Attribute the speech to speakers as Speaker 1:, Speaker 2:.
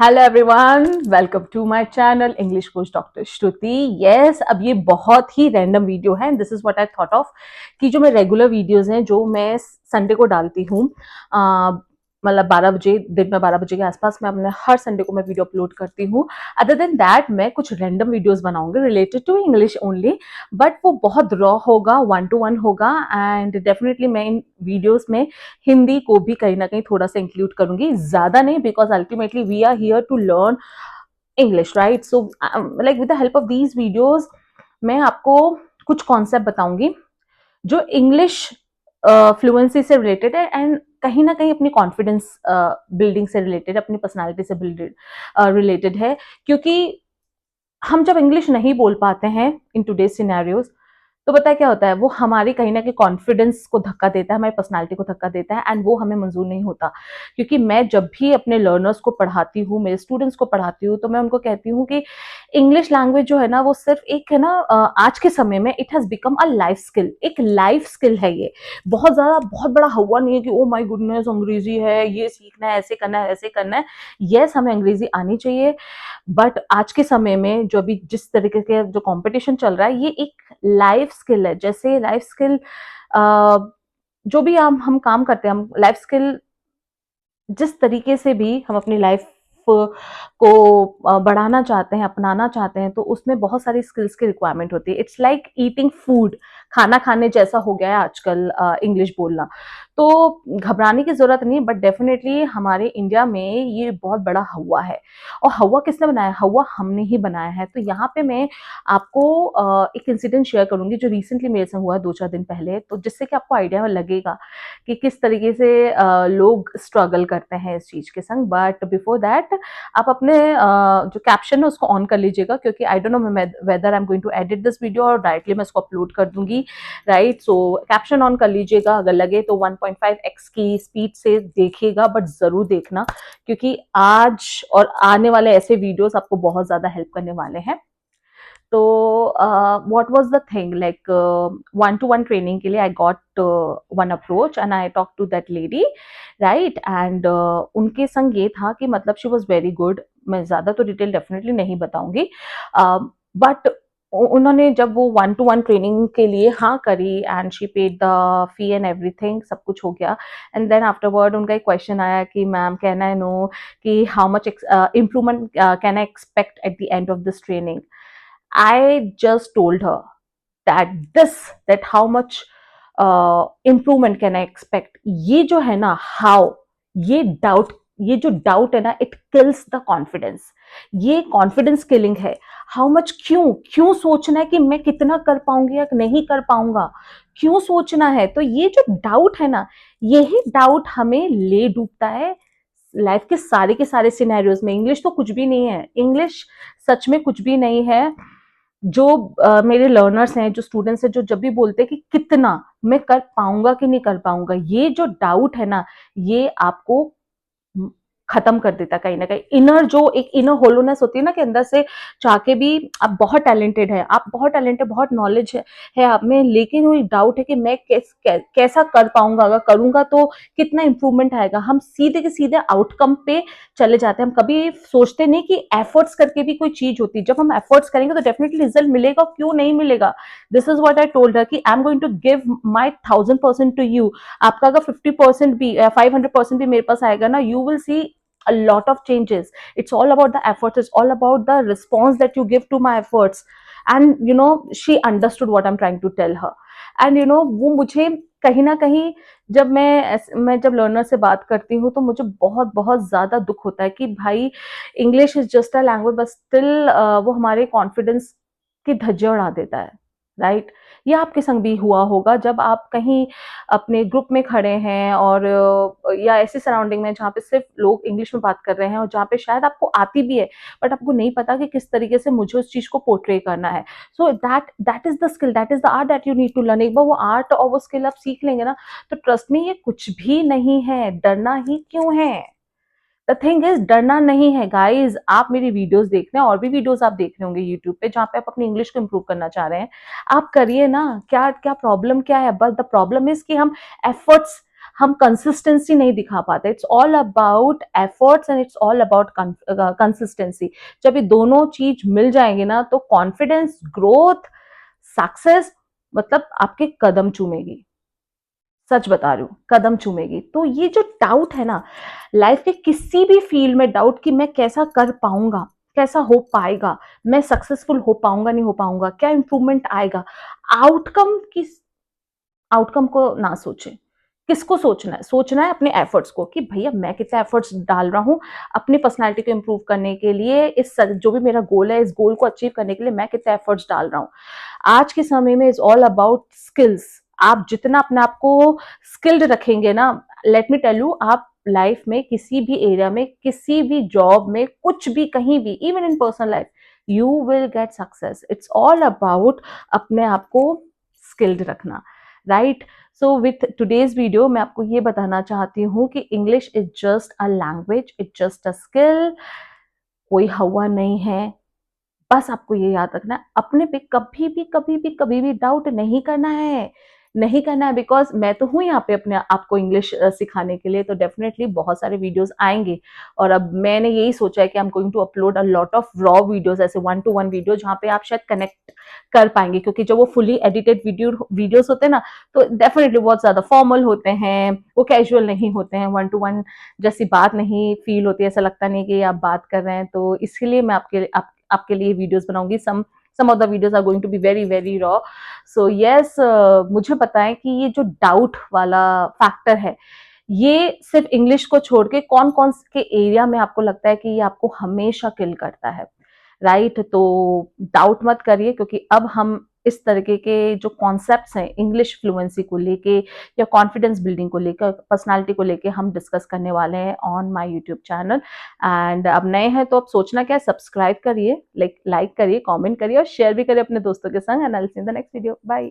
Speaker 1: Hello everyone, welcome to my channel English coach doctor Shruti. Yes, अब ये बहुत ही रैंडम वीडियो है। This is what I thought of कि जो मैं रेगुलर वीडियोस हैं जो मैं संडे को डालती हूँ, मतलब 12 बजे, दिन में 12 बजे के आसपास मैं अपने हर संडे को मैं वीडियो अपलोड करती हूँ। अदर देन दैट मैं कुछ रैंडम वीडियोस बनाऊंगी related to English only, but वो बहुत रॉ होगा, 1 to 1 होगा। एंड डेफिनेटली मैं इन वीडियोस में हिंदी को भी कहीं ना कहीं थोड़ा सा इंक्लूड करूंगी, ज्यादा नहीं, because ultimately we are here to learn English, right? So like with the help of these videos मैं आपको कुछ कॉन्सेप्ट बताऊंगी जो इंग्लिश फ्लुएंसी से रिलेटेड है, एंड कहीं ना कहीं अपनी कॉन्फिडेंस बिल्डिंग से रिलेटेड, अपनी पर्सनालिटी से रिलेटेड है। क्योंकि हम जब इंग्लिश नहीं बोल पाते हैं इन टूडेज सिनेरियोज, तो पता है क्या होता है, वो हमारी कहीं ना कहीं कॉन्फिडेंस को धक्का देता है, हमारी पर्सनालिटी को धक्का देता है, एंड वो हमें मंजूर नहीं होता। क्योंकि मैं जब भी अपने लर्नर्स को पढ़ाती हूँ, मेरे स्टूडेंट्स को पढ़ाती हूँ, तो मैं उनको कहती हूँ कि इंग्लिश लैंग्वेज जो है ना, वो सिर्फ एक है ना, आज के समय में it has become a life skill, एक लाइफ स्किल है ये। बहुत ज्यादा बहुत बड़ा हुआ नहीं है कि ओ माय गुडनेस अंग्रेजी है, ये सीखना है, ऐसे करना है, ऐसे करना है। यस, हमें अंग्रेजी आनी चाहिए, बट आज के समय में जो अभी जिस तरीके के जो कंपटीशन चल रहा है, ये एक लाइफ स्किल है। जैसे लाइफ स्किल, जो भी हम काम करते हैं, हम लाइफ स्किल जिस तरीके से भी हम अपनी लाइफ को बढ़ाना चाहते हैं, अपनाना चाहते हैं, तो उसमें बहुत सारी स्किल्स की रिक्वायरमेंट होती है। इट्स लाइक ईटिंग फूड, खाना खाने जैसा हो गया है आजकल इंग्लिश बोलना। तो घबराने की जरूरत नहीं, बट डेफिनेटली हमारे इंडिया में ये बहुत बड़ा हवा है। और हवा किसने बनाया? हवा हमने ही बनाया है। तो यहाँ पे मैं आपको एक इंसिडेंट शेयर करूंगी जो रिसेंटली मेरे से हुआ 2-4 दिन पहले, तो जिससे कि आपको आइडिया लगेगा कि किस तरीके से लोग स्ट्रगल करते हैं इस चीज के संग। बट बिफोर दैट आप अपने जो कैप्शन है उसको ऑन कर लीजिएगा, क्योंकि I don't know whether I am going to edit this video और डायरेक्टली मैं इसको अपलोड कर दूंगी, राइट? सो कैप्शन ऑन कर लीजिएगा, अगर लगे तो 1.5x की स्पीड से देखिएगा, बट जरूर देखना, क्योंकि आज और आने वाले ऐसे वीडियोस आपको बहुत ज्यादा हेल्प करने वाले हैं। तो what was the thing, like 1 to 1 training के लिए I got one approach and I talk to that lady, right? And उनके संग ये था कि मतलब शी वाज वेरी गुड। मैं ज्यादा तो डिटेल डेफिनेटली नहीं बताऊंगी, बट उन्होंने जब वो 1 to 1 ट्रेनिंग के लिए हाँ करी, and she paid the fee and everything, सब कुछ हो गया। एंड देन आफ्टरवर्ड उनका एक क्वेश्चन आया कि मैम कैन आई नो कि how much improvement can I expect at the end of this training? I just told her that that how much improvement can I expect? ये जो है ना, how, ये डाउट, ये जो डाउट है ना, इट किल्स द कॉन्फिडेंस। ये कॉन्फिडेंस किलिंग है। हाउ मच, क्यों क्यों सोचना है कि मैं कितना कर पाऊंगी या नहीं कर पाऊंगा, क्यों सोचना है? तो ये जो डाउट है ना, यही डाउट हमें ले डूबता है लाइफ के सारे सिनेरियोज में। इंग्लिश तो कुछ भी नहीं है, इंग्लिश सच में कुछ भी नहीं है। जो मेरे लर्नर्स हैं, जो स्टूडेंट्स हैं, जो जब भी बोलते हैं कि कितना मैं कर पाऊंगा कि नहीं कर पाऊंगा, ये जो डाउट है ना, ये आपको खत्म कर देता है कहीं ना कहीं। इनर जो एक इनर होलोनेस होती है ना, कि अंदर से चाह के भी आप बहुत टैलेंटेड है, आप बहुत टैलेंटेड, बहुत नॉलेज है आप में, लेकिन वो डाउट है कि मैं कैसा कर पाऊंगा, अगर करूंगा तो कितना इंप्रूवमेंट आएगा। हम सीधे के सीधे आउटकम पे चले जाते हैं। हम कभी सोचते नहीं कि एफर्ट्स करके भी कोई चीज होती है। जब हम एफर्ट्स करेंगे तो डेफिनेटली रिजल्ट मिलेगा, क्यों नहीं मिलेगा? This is what I told her कि I am going to give my 1000% to you. आपका अगर 50% भी 500% भी मेरे पास आएगा ना, you will see a lot of changes. It's all about the efforts, it's all about the response that you give to my efforts. And you know, she understood what I'm trying to tell her. And you know, वो मुझे कहीं ना कहीं, जब मैं जब learner से बात करती हूँ, तो मुझे बहुत बहुत ज्यादा दुख होता है कि भाई, English is just a language, but still वो हमारे कॉन्फिडेंस की धज्जियां उड़ा देता है, राइट? ये आपके संग भी हुआ होगा, जब आप कहीं अपने ग्रुप में खड़े हैं, और या ऐसी सराउंडिंग में जहाँ पे सिर्फ लोग इंग्लिश में बात कर रहे हैं, और जहाँ पे शायद आपको आती भी है, बट आपको नहीं पता कि किस तरीके से मुझे उस चीज को पोर्ट्रे करना है। So that is the skill, that is the art that you need to learn. एक बार वो आर्ट और वो स्किल आप सीख लेंगे ना, तो ट्रस्ट में, ये कुछ भी नहीं है। डरना ही क्यों है? द थिंग इज, डरना नहीं है गाइज। आप मेरी वीडियोस देख रहे हैं, और भी वीडियोस आप देख रहे होंगे यूट्यूब पे, जहाँ पे आप अपनी इंग्लिश को इंप्रूव करना चाह रहे हैं, आप करिए ना। क्या क्या प्रॉब्लम क्या है? बस द प्रॉब्लम इज कि हम एफर्ट्स हम कंसिस्टेंसी नहीं दिखा पाते। It's all about efforts and it's all about consistency. जब ये दोनों चीज मिल जाएंगे ना तो कॉन्फिडेंस, ग्रोथ, सक्सेस मतलब आपके कदम चूमेगी। सच बता रही हूँ, कदम चूमेगी। तो ये जो डाउट है ना, लाइफ के किसी भी फील्ड में डाउट कि मैं कैसा कर पाऊंगा, कैसा हो पाएगा, मैं सक्सेसफुल हो पाऊंगा नहीं हो पाऊंगा, क्या इंप्रूवमेंट आएगा, आउटकम किस, आउटकम को ना सोचें। किसको सोचना है? सोचना है अपने एफर्ट्स को कि भैया मैं कितना एफर्ट्स डाल रहा हूँ अपनी पर्सनालिटी को इम्प्रूव करने के लिए, इस जो भी मेरा गोल है इस गोल को अचीव करने के लिए मैं कितना एफर्ट्स डाल रहा हूँ। आज के समय में इज ऑल अबाउट स्किल्स। आप जितना अपने आप को स्किल्ड रखेंगे ना, लेट मी टेल यू, आप लाइफ में किसी भी एरिया में, किसी भी जॉब में, कुछ भी, कहीं भी, even in personal life, you will get success. It's all about अपने आप को स्किल्ड रखना, right? So with today's video मैं आपको ये बताना चाहती हूँ कि English is just a language, it's just a skill, कोई हवा नहीं है। बस आपको ये याद रखना है, अपने पे कभी भी कभी भी कभी भी डाउट नहीं करना है, नहीं करना है। बिकॉज मैं तो हूँ यहाँ पे अपने आपको इंग्लिश सिखाने के लिए, तो डेफिनेटली बहुत सारे वीडियोस आएंगे। और अब मैंने यही सोचा है कि I am going to upload a lot of raw videos, ऐसे 1-to-1 वीडियो जहाँ पे आप शायद कनेक्ट कर पाएंगे। क्योंकि जब वो फुली एडिटेड वीडियोस होते हैं ना, तो डेफिनेटली बहुत ज्यादा फॉर्मल होते हैं, वो कैजुअल नहीं होते हैं, 1-to-1 जैसी बात नहीं फील होती है, ऐसा लगता नहीं कि आप बात कर रहे हैं। तो इसलिए मैं आपके लिए वीडियोस बनाऊंगी। Some of the videos are going to be very very raw. So yes, मुझे पता है कि ये जो डाउट वाला फैक्टर है, ये सिर्फ इंग्लिश को छोड़ के कौन कौन के एरिया में आपको लगता है कि ये आपको हमेशा किल करता है, राइट? तो डाउट मत करिए, क्योंकि अब हम इस तरीके के जो कॉन्सेप्ट्स हैं इंग्लिश फ्लुएंसी को लेके या कॉन्फिडेंस बिल्डिंग को लेकर, पर्सनालिटी को लेके हम डिस्कस करने वाले हैं on my YouTube channel. And अब नए हैं तो अब सोचना क्या है, सब्सक्राइब करिए, लाइक करिए, कमेंट करिए और शेयर भी करिए अपने दोस्तों के संग। And I will see in the next video. Bye.